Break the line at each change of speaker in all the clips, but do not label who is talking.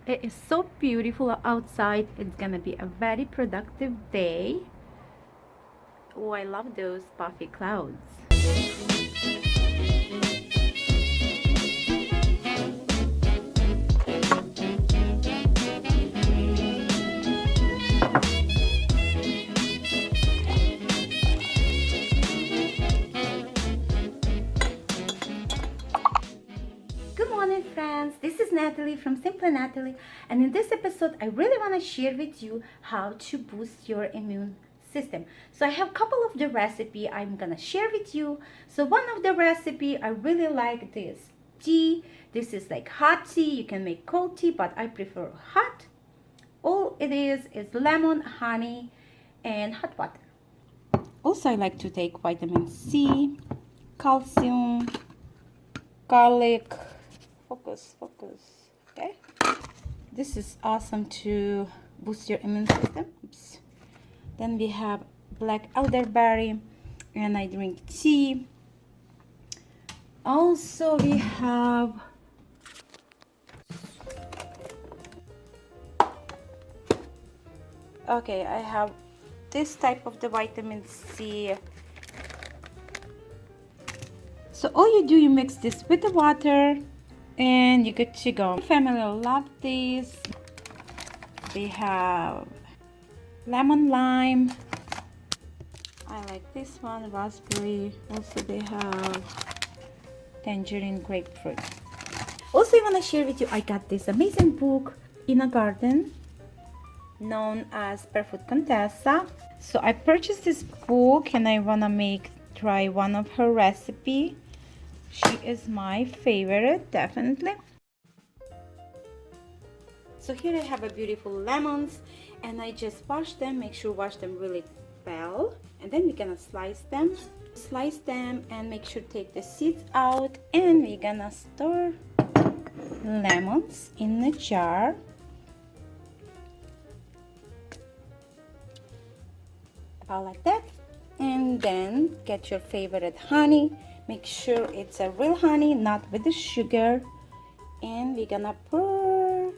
It is so beautiful outside. It's gonna be a very productive day. Oh, I love those puffy clouds. Good morning, friends. This is Natalie from Simple Natalie, and in this episode, I really want to share with you how to boost your immune system. So I have a couple of the recipe I'm gonna share with you. So one of the recipe I really like this tea. This is like hot tea. You can make cold tea, but I prefer hot. All it is lemon, honey, and hot water. Also, I like to take vitamin C, calcium, garlic. Focus. Okay. This is awesome to boost your immune system. Oops. Then we have black elderberry, and I drink tea. Also, we have I have this type of the vitamin C. So all you do, you mix this with the water and you're good to go. Family love these. They have lemon lime. I like this one, raspberry. Also they have tangerine grapefruit. Also I want to share with you, I got this amazing book in a garden known as Barefoot Contessa. So I purchased this book and I want to try one of her recipe. She is my favorite, definitely. So here I have a beautiful lemons and I just wash them, make sure wash them really well, and then we're gonna slice them and make sure take the seeds out, and we're gonna store lemons in a jar. About like that. And then get your favorite honey. Make sure it's a real honey, not with the sugar. And we're gonna pour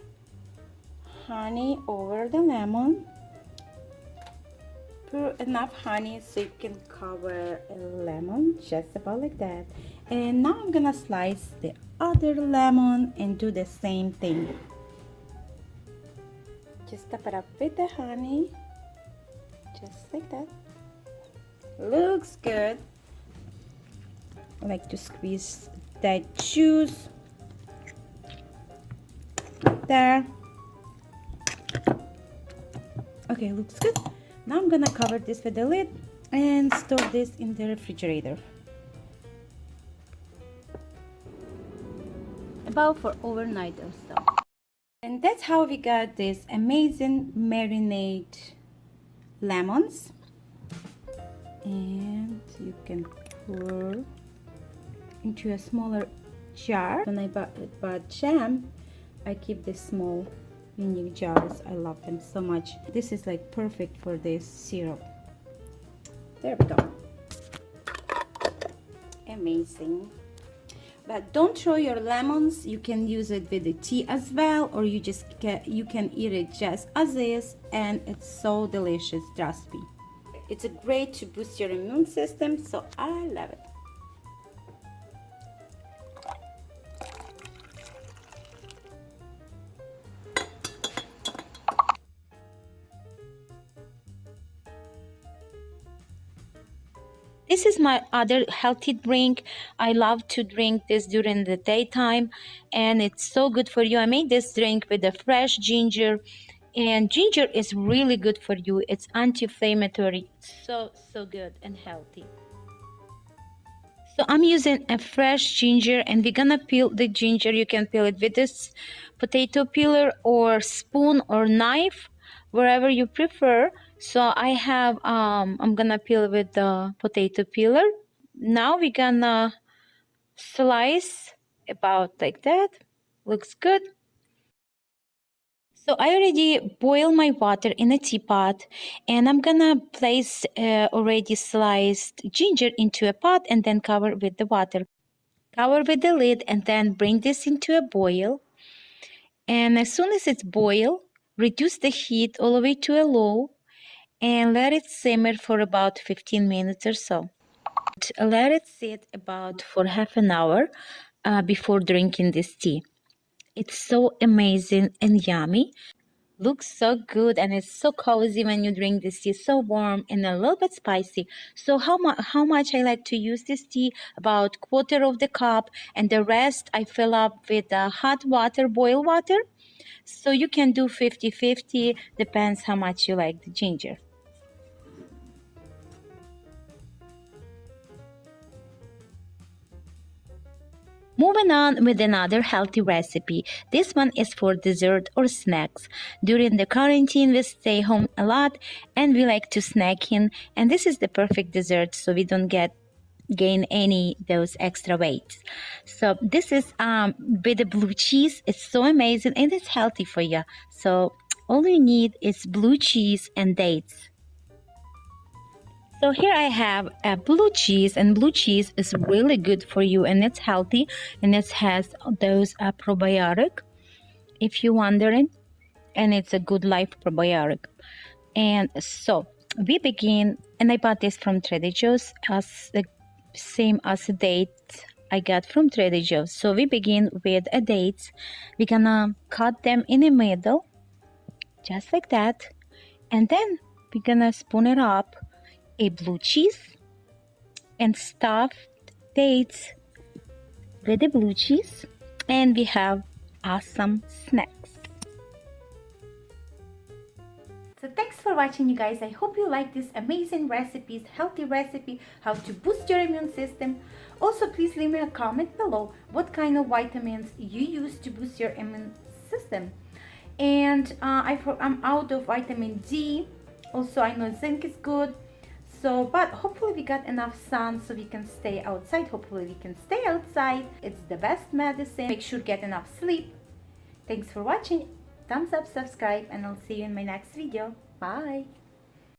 honey over the lemon. Pour enough honey so you can cover a lemon, just about like that. And now I'm gonna slice the other lemon and do the same thing. Just top it up with the honey, just like that. Looks good. I like to squeeze that juice there. Okay, looks good. Now I'm gonna cover this with the lid and store this in the refrigerator about for overnight or so. And that's how we got this amazing marinade lemons. And you can pour into a smaller jar. When I bought jam, I keep this small mini jars. I love them so much. This is like perfect for this syrup. There we go. Amazing. But don't throw your lemons. You can use it with the tea as well, or you can eat it just as is, and it's so delicious, trust me. It's a great to boost your immune system, so I love it. This is my other healthy drink. I love to drink this during the daytime, and it's so good for you. I made this drink with the fresh ginger, and ginger is really good for you. It's anti-inflammatory, so good and healthy. So I'm using a fresh ginger, and we're gonna peel the ginger. You can peel it with this potato peeler or spoon or knife, wherever you prefer. So I have I'm gonna peel with the potato peeler. Now we're gonna slice about like that. Looks good. So I already boiled my water in a teapot, and I'm gonna place already sliced ginger into a pot and then cover with the water. Cover with the lid and then bring this into a boil. And as soon as it's boiled, reduce the heat all the way to a low and let it simmer for about 15 minutes or so. Let it sit about for half an hour before drinking this tea. It's so amazing and yummy. Looks so good and it's so cozy when you drink this tea. So warm and a little bit spicy. So how much I like to use this tea? About quarter of the cup, and the rest I fill up with hot water, boiled water. So you can do 50-50, depends how much you like the ginger. Moving on with another healthy recipe. This one is for dessert or snacks. During the quarantine, we stay home a lot and we like to snack in. And this is the perfect dessert so we don't gain any those extra weight. So this is with the blue cheese. It's so amazing and it's healthy for you. So all you need is blue cheese and dates. So here I have a blue cheese, and blue cheese is really good for you, and it's healthy, and it has those probiotic, if you're wondering, and it's a good life probiotic. And so we begin, and I bought this from Trader Joe's, as the same as the date I got from Trader Joe's. So we begin with a dates. We're gonna cut them in the middle, just like that, and then we're gonna spoon it up a blue cheese and stuffed dates with the blue cheese, and we have awesome snacks. So thanks for watching, you guys. I hope you like this amazing recipes, healthy recipe, how to boost your immune system. Also, please leave me a comment below what kind of vitamins you use to boost your immune system. And I'm out of vitamin D. Also, I know zinc is good. So, but hopefully we got enough sun so we can stay outside. Hopefully we can stay outside. It's the best medicine. Make sure get enough sleep. Thanks for watching. Thumbs up, subscribe, and I'll see you in my next video. Bye.